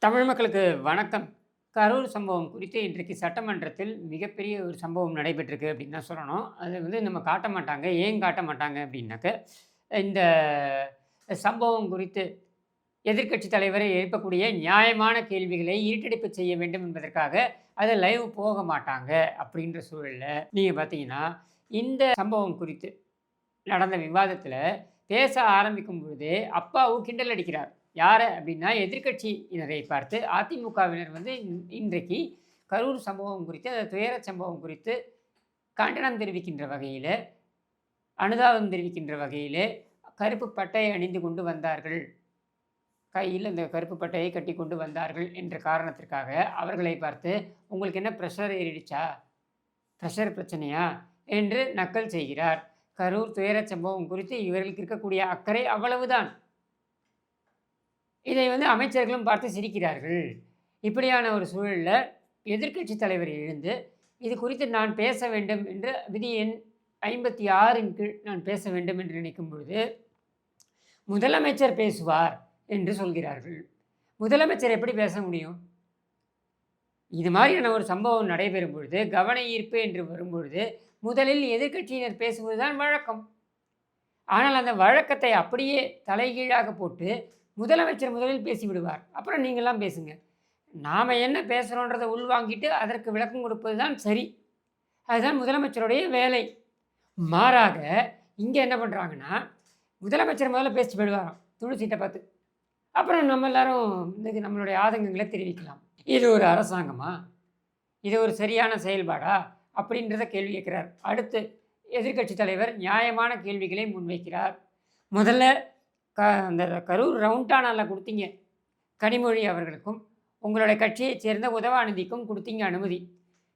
தமிழ் மக்களுக்கு வணக்கம். கரூர் சம்பவம் குறித்து இன்றைக்கு சட்டமன்றத்தில் மிகப்பெரிய ஒரு சம்பவம் நடைபெற்றிருக்கு அப்படின்னு தான் சொல்லணும். அது நம்ம காட்ட மாட்டாங்க. ஏன் காட்ட மாட்டாங்க அப்படின்னாக்க, இந்த சம்பவம் குறித்து எதிர்க்கட்சி தலைவரை எழுப்பக்கூடிய நியாயமான கேள்விகளை இருட்டடிப்பு செய்ய வேண்டும் என்பதற்காக அதை லைவ் போக மாட்டாங்க. அப்படின்ற சூழல்ல நீங்க பார்த்தீங்கன்னா, இந்த சம்பவம் குறித்து நடந்த விவாதத்தில பேச ஆரம்பிக்கும் பொழுதே அப்பாவு கிண்டல் அடிக்கிறார். யார அப்படின்னா, எதிர்க்கட்சியினரை பார்த்து அதிமுகவினர் இன்றைக்கு கரூர் சம்பவம் குறித்து, அந்த துயர சம்பவம் குறித்து கண்டனம் தெரிவிக்கின்ற வகையிலே, அனுதாபம் தெரிவிக்கின்ற வகையிலே கருப்பு பட்டை அணிந்து கொண்டு வந்தார்கள். கையில் அந்த கருப்பு பட்டையை கட்டிக்கொண்டு வந்தார்கள் என்ற காரணத்திற்காக அவர்களை பார்த்து, "உங்களுக்கு என்ன பிரஷர் ஏறிடுச்சா? பிரஷர் பிரச்சனையா?" என்று நக்கல் செய்கிறார். கரூர் துயர சம்பவம் குறித்து இவர்களுக்கு இருக்கக்கூடிய அக்கறை அவ்வளவுதான். இதை அமைச்சர்களும் பார்த்து சிரிக்கிறார்கள். இப்படியான ஒரு சூழல்ல எதிர்க்கட்சி தலைவர் எழுந்து, இது குறித்து நான் பேச வேண்டும் என்று விதி எண் 56ன் கீழ் நான் பேச வேண்டும் என்று நினைக்கும் பொழுது, முதலமைச்சர் பேசுவார் என்று சொல்கிறார்கள். முதலமைச்சர் எப்படி பேச முடியும்? இது மாதிரியான ஒரு சம்பவம் நடைபெறும் பொழுது, கவன ஈர்ப்பு என்று வரும்பொழுது, முதலில் எதிர்க்கட்சியினர் பேசுவதுதான் வழக்கம். ஆனால் அந்த வழக்கத்தை அப்படியே தலைகீழாக போட்டு முதலமைச்சர் முதலில் பேசிவிடுவார். அப்புறம் நீங்கள்லாம் பேசுங்க. நாம் என்ன பேசுகிறோன்றதை உள்வாங்கிட்டு அதற்கு விளக்கம் கொடுப்பது தான் சரி. அதுதான் முதலமைச்சருடைய வேலை. மாறாக இங்கே என்ன பண்ணுறாங்கன்னா, முதலமைச்சர் முதல்ல பேசிட்டு போயிடுவாராம் துணி சீட்டை பார்த்து. அப்புறம் நம்ம எல்லாரும் இன்றைக்கி நம்மளுடைய ஆதங்கங்களை தெரிவிக்கலாம். இது ஒரு அரசாங்கமா? இது ஒரு சரியான செயல்பாடா? அப்படின்றத கேள்வி கேட்குறார். அடுத்து எதிர்க்கட்சி தலைவர் நியாயமான கேள்விகளை முன்வைக்கிறார். முதல்ல அந்த கரூர் ரவுண்டானாவில் கொடுத்தீங்க. கனிமொழி அவர்களுக்கும் உங்களுடைய கட்சியைச் சேர்ந்த உதவாநிதிக்கும் கொடுத்தீங்க அனுமதி.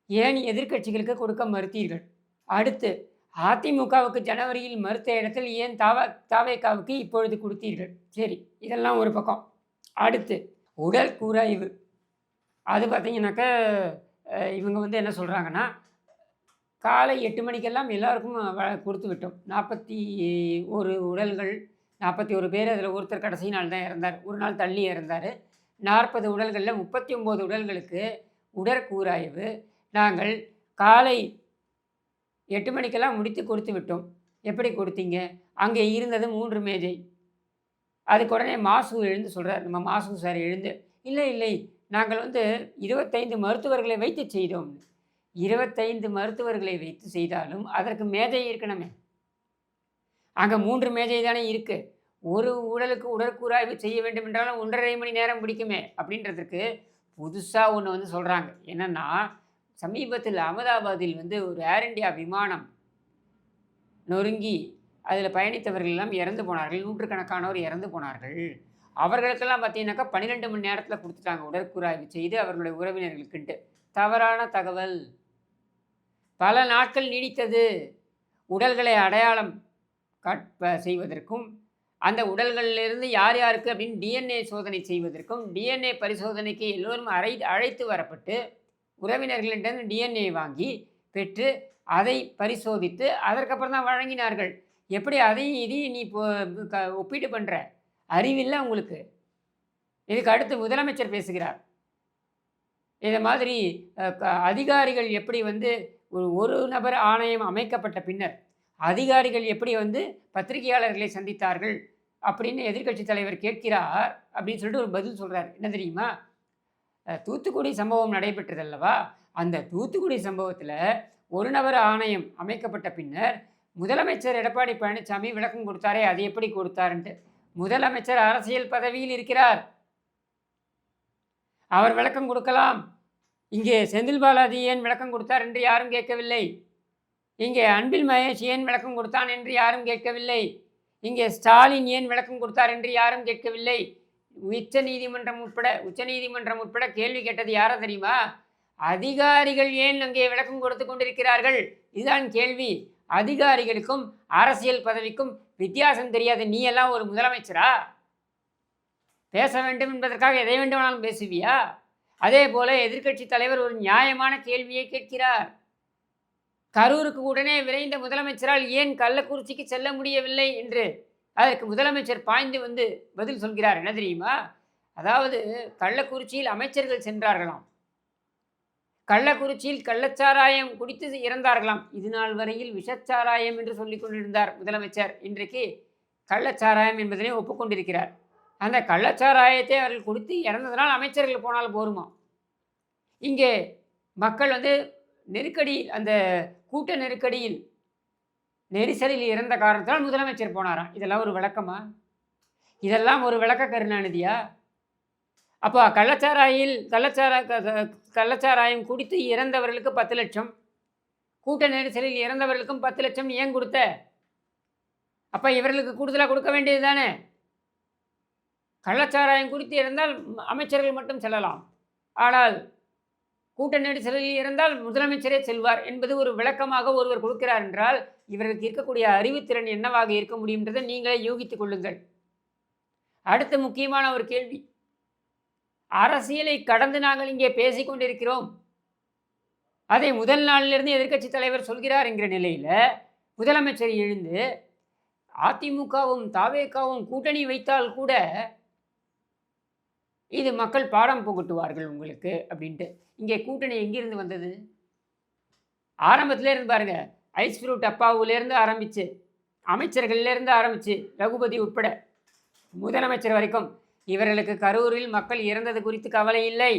ஏன் எதிர்க்கட்சிகளுக்கு கொடுக்க மறுத்தீர்கள்? அடுத்து அதிமுகவுக்கு ஜனவரியில் மறுத்த இடத்தில் ஏன் தாவேகாவுக்கு இப்பொழுது கொடுத்தீர்கள்? சரி, இதெல்லாம் ஒரு பக்கம். அடுத்து உடல் கூராய்வு. அது பார்த்தீங்கன்னாக்கா இவங்க என்ன சொல்கிறாங்கன்னா, காலை 8 மணிக்கெல்லாம் எல்லாருக்கும் கொடுத்து விட்டோம். 41 உடல்கள், 41 பேர். அதில் ஒருத்தர் கடைசி நாள் தான் இறந்தார். ஒரு நாள் தள்ளி இறந்தார். 40 உடல்களில் 39 உடல்களுக்கு உடற்கூராய்வு நாங்கள் காலை 8 மணிக்கெல்லாம் முடித்து கொடுத்து விட்டோம். எப்படி கொடுத்தீங்க? அங்கே இருந்தது 3 மேஜை. அதுக்கு உடனே மாசு எழுந்து சொல்கிறார். நம்ம மாசு சார் எழுந்து, இல்லை நாங்கள் 25 மருத்துவர்களை வைத்து செய்தோம். 25 மருத்துவர்களை வைத்து செய்தாலும் அதற்கு மேஜை இருக்கணுமே. அங்கே 3 மேஜை தானே இருக்குது. ஒரு உடலுக்கு உடற்கூராய்வு செய்ய வேண்டும் என்றாலும் 1.5 மணி நேரம் பிடிக்குமே அப்படின்றதுக்கு புதுசாக ஒன்று சொல்கிறாங்க. என்னென்னா, சமீபத்தில் அகமதாபாத்தில் ஒரு ஏர் இண்டியா விமானம் நொறுங்கி அதில் பயணித்தவர்கள் எல்லாம் இறந்து போனார்கள். நூற்றுக்கணக்கானோர் இறந்து போனார்கள். அவர்களுக்கெல்லாம் பார்த்தீங்கன்னாக்கா 12 மணி நேரத்தில் கொடுத்துட்டாங்க உடற்கூராய்வு செய்து அவர்களுடைய உறவினர்களுக்குன்ட்டு. தவறான தகவல். பல நாட்கள் நீடித்தது. உடல்களை அடையாளம் செய்வதற்கும், அந்த உடல்களிலிருந்து யார் யாருக்கு அப்படின்னு டிஎன்ஏ சோதனை செய்வதற்கும், டிஎன்ஏ பரிசோதனைக்கு எல்லோரும் அழைத்து வரப்பட்டு உறவினர்களிடம் டிஎன்ஏ வாங்கி பெற்று அதை பரிசோதித்து அதற்கப்புறம் தான் வழங்கினார்கள். எப்படி அதையும் இதையும் நீ ஒப்பீடு பண்ணுற? அறிவில்லை உங்களுக்கு? இதுக்கு அடுத்து முதலமைச்சர் பேசுகிறார். இதை மாதிரி அதிகாரிகள் எப்படி ஒரு நபர் ஆணையம் அமைக்கப்பட்ட பின்னர் அதிகாரிகள் எப்படி பத்திரிகையாளர்களை சந்தித்தார்கள் அப்படின்னு எதிர்க்கட்சி தலைவர் கேட்கிறார். அப்படின்னு சொல்லிட்டு ஒரு பதில் சொல்கிறார். என்ன தெரியுமா? தூத்துக்குடி சம்பவம் நடைபெற்றது அல்லவா? அந்த தூத்துக்குடி சம்பவத்தில் ஒரு நபர் ஆணையம் அமைக்கப்பட்ட பின்னர் முதலமைச்சர் எடப்பாடி பழனிசாமி விளக்கம் கொடுத்தாரே, அது எப்படி கொடுத்தாருன்ட்டு. முதலமைச்சர் அரசியல் பதவியில் இருக்கிறார். அவர் விளக்கம் கொடுக்கலாம். இங்கே செந்தில் பாலாஜி ஏன் விளக்கம் கொடுத்தார் என்று யாரும் கேட்கவில்லை. இங்கே அன்பில் மகேஷ் ஏன் விளக்கம் கொடுத்தான் என்று யாரும் கேட்கவில்லை. இங்கே ஸ்டாலின் ஏன் விளக்கம் கொடுத்தார் என்று யாரும் கேட்கவில்லை. உச்சநீதிமன்றம் உட்பட கேள்வி கேட்டது யாரை தெரியுமா? அதிகாரிகள் ஏன் அங்கே விளக்கம் கொடுத்து கொண்டிருக்கிறார்கள்? இதுதான் கேள்வி. அதிகாரிகளுக்கும் அரசியல் பதவிக்கும் வித்தியாசம் தெரியாத நீ எல்லாம் ஒரு முதலமைச்சரா? பேச வேண்டும் என்பதற்காக எதை வேண்டுமானாலும் பேசுவியா? அதே போல எதிர்க்கட்சி தலைவர் ஒரு நியாயமான கேள்வியை கேட்கிறார். கரூருக்கு உடனே விரைந்த முதலமைச்சரால் ஏன் கள்ளக்குறிச்சிக்கு செல்ல முடியவில்லை என்று அதற்கு முதலமைச்சர் பாய்ந்து பதில் சொல்கிறார். என்ன தெரியுமா? அதாவது கள்ளக்குறிச்சியில் அமைச்சர்கள் சென்றார்களாம், கள்ளக்குறிச்சியில் கள்ளச்சாராயம் குடித்து இறந்தார்களாம். இது நாள் வரையில் விஷச்சாராயம் என்று சொல்லிக் கொண்டிருந்தார் முதலமைச்சர். இன்றைக்கு கள்ளச்சாராயம் என்பதனை ஒப்புக்கொண்டிருக்கிறார். அந்த கள்ளச்சாராயத்தை அவர்கள் குடித்து இறந்ததனால் அமைச்சர்கள் போனால் போருமா? இங்கே மக்கள் நெருக்கடி, அந்த கூட்ட நெருக்கடியில் நெரிசலில் இறந்த காரணத்தால் முதலமைச்சர் போனாராம். இதெல்லாம் ஒரு விளக்கமா? இதெல்லாம் ஒரு விளக்க கருணாநிதியா? அப்போ கள்ளச்சாராயம் குடித்து இறந்தவர்களுக்கு 10 லட்சம், கூட்ட நெரிசலில் இறந்தவர்களுக்கும் 10 லட்சம் ஏன் கொடுத்த? அப்போ இவர்களுக்கு கூடுதலாக கொடுக்க வேண்டியது தானே? கள்ளச்சாராயம் குடித்து இறந்தால் அமைச்சர்கள் மட்டும் செல்லலாம், ஆனால் கூட்ட நெரிசலில் இருந்தால் முதலமைச்சரே செல்வார் என்பது ஒரு விளக்கமாக ஒருவர் கொடுக்கிறார் என்றால் இவர்களுக்கு இருக்கக்கூடிய அறிவுத்திறன் என்னவாக இருக்க முடியுன்றதை நீங்களே யூகித்துக் கொள்ளுங்கள். அடுத்த முக்கியமான ஒரு கேள்வி, அரசியலை கடந்து நாங்கள் இங்கே பேசிக்கொண்டிருக்கிறோம், அதை முதல் நாளிலிருந்து எதிர்க்கட்சி தலைவர் சொல்கிறார் என்கிற நிலையில் முதலமைச்சர் எழுந்து அதிமுகவும் தாவேகாவும் கூட்டணி வைத்தால் கூட இது மக்கள் பாடம் புகட்டுவார்கள் உங்களுக்கு அப்படின்ட்டு. இங்கே கூட்டணி எங்கிருந்து வந்தது? ஆரம்பத்திலே இருந்து பாருங்க, ஐஸ் ஃப்ரூட் அப்பாவுலேருந்து ஆரம்பித்து அமைச்சர்கள்லேருந்து ஆரம்பித்து ரகுபதி உட்பட முதலமைச்சர் வரைக்கும் இவர்களுக்கு கரூரில் மக்கள் இறந்தது குறித்து கவலை இல்லை.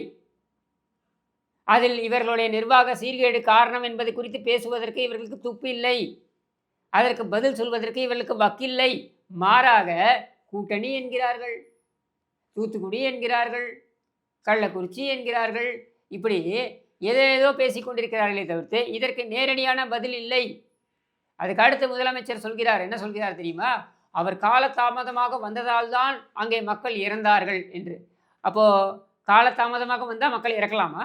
அதில் இவர்களுடைய நிர்வாக சீர்கேடு காரணம் என்பது குறித்து பேசுவதற்கு இவர்களுக்கு துப்பு இல்லை, அதற்கு பதில் சொல்வதற்கு இவர்களுக்கு வக்கில்லை. மாறாக கூட்டணி என்கிறார்கள், தூத்துக்குடி என்கிறார்கள், கள்ளக்குறிச்சி என்கிறார்கள், இப்படி ஏதேதோ பேசிக்கொண்டிருக்கிறார்களே தவிர்த்து இதற்கு நேரடியான பதில் இல்லை. அதுக்கு அடுத்து முதலமைச்சர் சொல்கிறார், என்ன சொல்கிறார் தெரியுமா? அவர் காலதாமதமாக வந்ததால் தான் அங்கே மக்கள் இறந்தார்கள் என்று. அப்போது காலதாமதமாக வந்தால் மக்கள் இறக்கலாமா?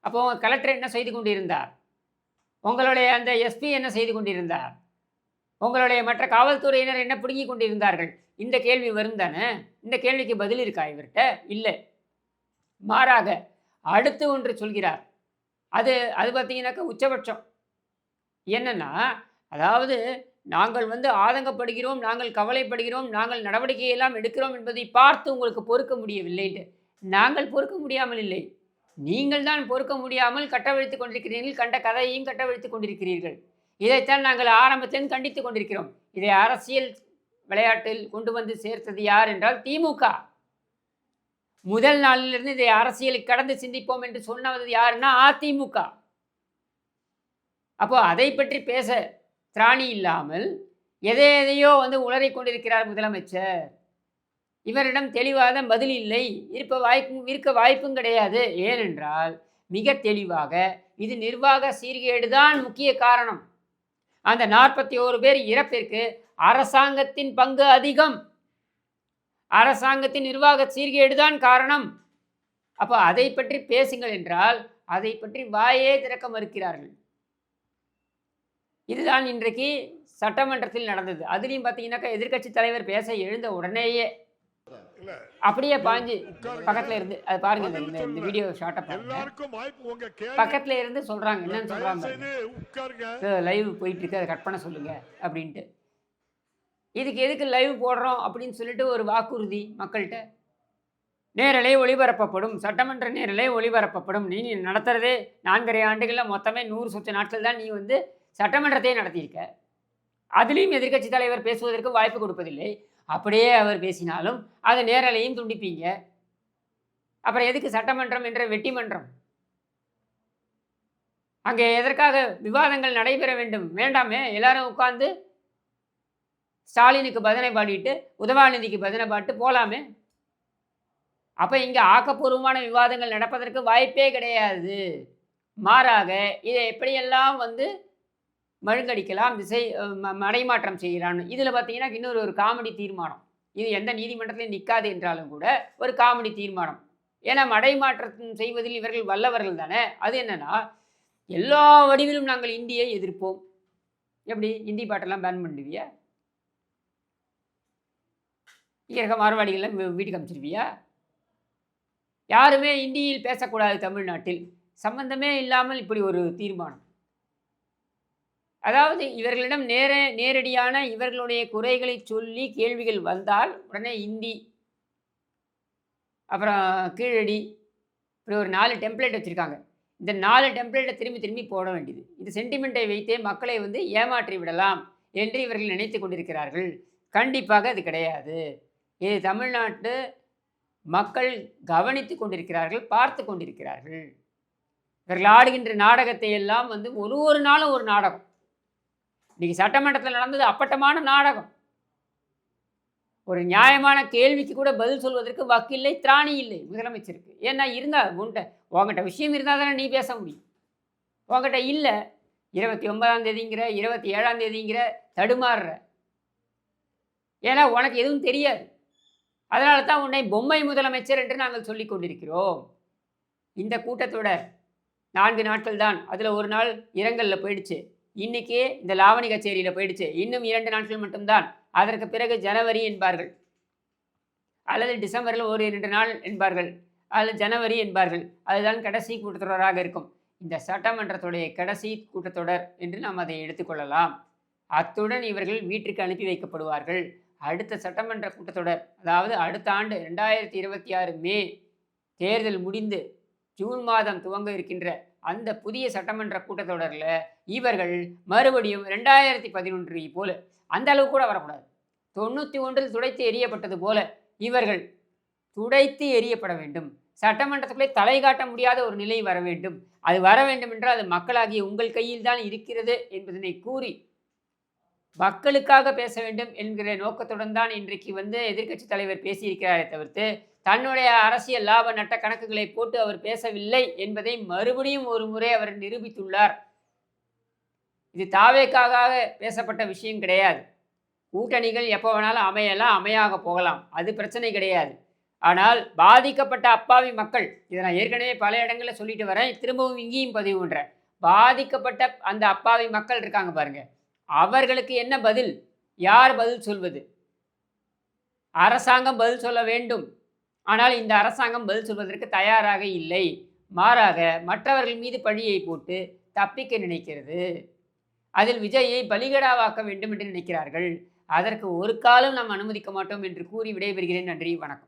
அப்போது கலெக்டர் என்ன செய்து கொண்டிருந்தார்? உங்களுடைய அந்த எஸ்பி என்ன செய்து கொண்டிருந்தார்? உங்களுடைய மற்ற காவல்துறையினர் என்ன பிடுங்கி கொண்டிருந்தார்கள்? இந்த கேள்வி வரும் தானே? இந்த கேள்விக்கு பதில் இருக்கா இவர்கிட்ட? இல்லை. மாறாக அடுத்து ஒன்று சொல்கிறார். அது பார்த்தீங்கன்னாக்கா உச்சபட்சம் என்னன்னா, அதாவது நாங்கள் ஆதங்கப்படுகிறோம், நாங்கள் கவலைப்படுகிறோம், நாங்கள் நடவடிக்கையெல்லாம் எடுக்கிறோம் என்பதை பார்த்து உங்களுக்கு பொறுக்க முடியவில்லை. நாங்கள் பொறுக்க முடியாமல் இல்லை, நீங்கள் தான் பொறுக்க முடியாமல் கட்டவிழ்த்து கொண்டிருக்கிறீர்கள், கண்ட கதையையும் கட்டவிழ்த்து கொண்டிருக்கிறீர்கள். இதைத்தான் நாங்கள் ஆரம்பத்திலும் கண்டித்து கொண்டிருக்கிறோம். இதை அரசியல் விளையாட்டில் கொண்டு வந்து சேர்த்தது யார் என்றால் திமுக. முதல் நாளிலிருந்து இதை அரசியலை கடந்து சிந்திப்போம் என்று சொன்னது யாருன்னா அதிமுக. அப்போ அதை பற்றி பேச திராணி இல்லாமல் எதையோ உளறி கொண்டிருக்கிறார் முதலமைச்சர். இவரிடம் தெளிவாக பதில் இல்லை, இருக்க வாய்ப்பும் கிடையாது. ஏனென்றால் மிக தெளிவாக இது நிர்வாக சீர்கேடுதான் முக்கிய காரணம். அந்த 41 பேர் இறப்பிற்கு அரசாங்கத்தின் பங்கு அதிகம், அரசாங்கத்தின் நிர்வாக சீர்கேடுதான் காரணம். அப்போ அதை பற்றி பேசுங்கள் என்றால் அதை பற்றி வாயே திறக்க மறுக்கிறார்கள். இதுதான் இன்றைக்கு சட்டமன்றத்தில் நடந்தது. அதுலேயும் பார்த்தீங்கன்னாக்கா எதிர்க்கட்சி தலைவர் பேச எழுந்த உடனேயே அப்படியே பாஞ்சு பக்கத்துல இருந்து அது பாருங்க, இந்த வீடியோ ஷார்ட்டா பாருங்க. பக்கத்துல இருந்து சொல்றாங்க, என்னன்னு சொல்றாங்க, லைவ் போயிட்டு இருக்கு, அதை கட் பண்ண சொல்லுங்க அப்படின்ட்டு. இதுக்கு எதுக்கு லைவ் போடுறோம் அப்படின்னு சொல்லிட்டு ஒரு வாக்குறுதி மக்கள்கிட்ட. நேரலை ஒளிபரப்பப்படும், சட்டமன்ற நேரலை ஒளிபரப்பப்படும். நீ நடத்துறதே 4.5 ஆண்டுகளில் மொத்தமே 100 சொச்ச நாட்கள் தான் நீ சட்டமன்றத்தையே நடத்தியிருக்க. அதுலேயும் எதிர்க்கட்சி தலைவர் பேசுவதற்கு வாய்ப்பு கொடுப்பதில்லை. அப்படியே அவர் பேசினாலும் அதை நேரலையும் துண்டிப்பீங்க. அப்புறம் எதுக்கு சட்டமன்றம் என்ற வெட்டி மன்றம்? அங்கே எதற்காக விவாதங்கள் நடைபெற வேண்டும்? வேண்டாமே, எல்லாரும் உட்கார்ந்து ஸ்டாலினுக்கு பஜனை பாடிட்டு உதவாநிதிக்கு பஜனை பாட்டு போகலாமே. அப்போ இங்கே ஆக்கப்பூர்வமான விவாதங்கள் நடப்பதற்கு வாய்ப்பே கிடையாது. மாறாக இதை எப்படியெல்லாம் மழுங்கடிக்கலாம், மடைமாற்றம் செய்கிறான். இதில் பார்த்தீங்கன்னா இன்னொரு ஒரு காமெடி தீர்மானம், இது எந்த நீதிமன்றத்திலையும் நிற்காது என்றாலும் கூட ஒரு காமெடி தீர்மானம். ஏன்னா மடைமாற்றம் செய்வதில் இவர்கள் வல்லவர்கள் தானே. அது என்னன்னா, எல்லா வடிவிலும் நாங்கள் இந்தியை எதிர்ப்போம். எப்படி இந்தி பாட்டெல்லாம் பேன் பண்ணுவியா? இங்கே இருக்க மார்வாடிகள்லாம் வீட்டுக்கு அமைச்சிருவியா? யாருமே இந்தியில் பேசக்கூடாது தமிழ்நாட்டில், சம்பந்தமே இல்லாமல் இப்படி ஒரு தீர்மானம். அதாவது இவர்களிடம் நேரடியான இவர்களுடைய குறைகளை சொல்லி கேள்விகள் வந்தால் உடனே இந்தி அப்புறம் கீழடி, இப்படி ஒரு 4 டெம்ப்ளேட் வச்சுருக்காங்க. இந்த 4 டெம்ப்ளேட்டை திரும்பி திரும்பி போட வேண்டியது. இந்த சென்டிமெண்ட்டை வைத்தே மக்களை வந்து ஏமாற்றி விடலாம் என்று இவர்கள் நினைத்து கொண்டிருக்கிறார்கள். கண்டிப்பாக அது கிடையாது. இது தமிழ்நாட்டு மக்கள் கவனித்து கொண்டிருக்கிறார்கள், பார்த்து கொண்டிருக்கிறார்கள். இவர்கள் ஆடுகின்ற நாடகத்தை எல்லாம் வந்து ஒரு ஒரு நாளும் ஒரு நாடகம். இன்னைக்கு சட்டமன்றத்தில் நடந்தது அப்பட்டமான நாடகம். ஒரு நியாயமான கேள்விக்கு கூட பதில் சொல்வதற்கு வக்கில்லை, திராணி இல்லை முதலமைச்சருக்கு. ஏன்னா இருந்தா உன்கிட்ட விஷயம் இருந்தால் தானே நீ பேச முடியும். உன்கிட்ட இல்லை. 29ஆம் தேதிங்கிற, 27ஆம் தேதிங்கிற, தடுமாறுற. ஏன்னா உனக்கு எதுவும் தெரியாது. அதனால தான் உன்னை பொம்மை முதலமைச்சர் என்று நாங்கள் சொல்லிக் கொண்டிருக்கிறோம். இந்த கூட்டத்தொடர் 4 நாட்கள் தான். அதில் ஒரு நாள் இரங்கல்ல போயிடுச்சு. இன்னைக்கு இந்த லாவணி கச்சேரியில் போயிடுச்சு. இன்னும் 2 நாட்கள் மட்டும்தான். அதற்கு பிறகு ஜனவரி என்பார்கள், அல்லது டிசம்பரில் ஒரு 2 நாள் என்பார்கள், அல்லது ஜனவரி என்பார்கள். அதுதான் கடைசி கூட்டத்தொடராக இருக்கும். இந்த சட்டமன்றத்துடைய கடைசி கூட்டத்தொடர் என்று நாம் அதை எடுத்துக்கொள்ளலாம். அத்துடன் இவர்கள் வீட்டிற்கு அனுப்பி வைக்கப்படுவார்கள். அடுத்த சட்டமன்ற கூட்டத்தொடர், அதாவது அடுத்த ஆண்டு 2026 மே தேர்தல் முடிந்து ஜூன் மாதம் துவங்க இருக்கின்ற அந்த புதிய சட்டமன்ற கூட்டத்தொடரில் இவர்கள் மறுபடியும் 2011 போல, அந்த அளவு கூட வரக்கூடாது, 91 துடைத்து எரியப்பட்டது போல இவர்கள் துடைத்து எரியப்பட வேண்டும். சட்டமன்றத்துக்குள்ளே தலை காட்ட முடியாத ஒரு நிலை வர வேண்டும். அது வர வேண்டும் என்றால் அது மக்களாகிய உங்கள் கையில் தான் இருக்கிறது என்பதனை கூறி மக்களுக்காக பேச வேண்டும் என்கிற நோக்கத்துடன் தான் இன்றைக்கு வந்து எதிர்க்கட்சி தலைவர் பேசியிருக்கிறாரே தவிர்த்து தன்னுடைய அரசியல் லாப நட்ட கணக்குகளை போட்டு அவர் பேசவில்லை என்பதை மறுபடியும் ஒரு முறை அவர் நிரூபித்துள்ளார். இது தாவேக்காக பேசப்பட்ட விஷயம் கிடையாது. கூட்டணிகள் எப்போ வேணாலும் அமையலாம், அமையாக போகலாம், அது பிரச்சனை கிடையாது. ஆனால் பாதிக்கப்பட்ட அப்பாவி மக்கள், இதை நான் ஏற்கனவே பல இடங்களில் சொல்லிட்டு வரேன், திரும்பவும் இங்கேயும் பதிவு பண்ணுறேன். பாதிக்கப்பட்ட அந்த அப்பாவி மக்கள் இருக்காங்க பாருங்க, அவர்களுக்கு என்ன பதில்? யார் பதில் சொல்வது? அரசாங்கம் பதில் சொல்ல வேண்டும். ஆனால் இந்த அரசாங்கம் பதில் சொல்வதற்கு தயாராக இல்லை. மாறாக மற்றவர்கள் மீது பழியை போட்டு தப்பிக்க நினைக்கிறது. அதில் விஜயை பலிகடாவாக்க வேண்டும் என்று நினைக்கிறார்கள். அதற்கு ஒரு காலம் நாம் அனுமதிக்க மாட்டோம் என்று கூறி விடைபெறுகிறேன். நன்றி, வணக்கம்.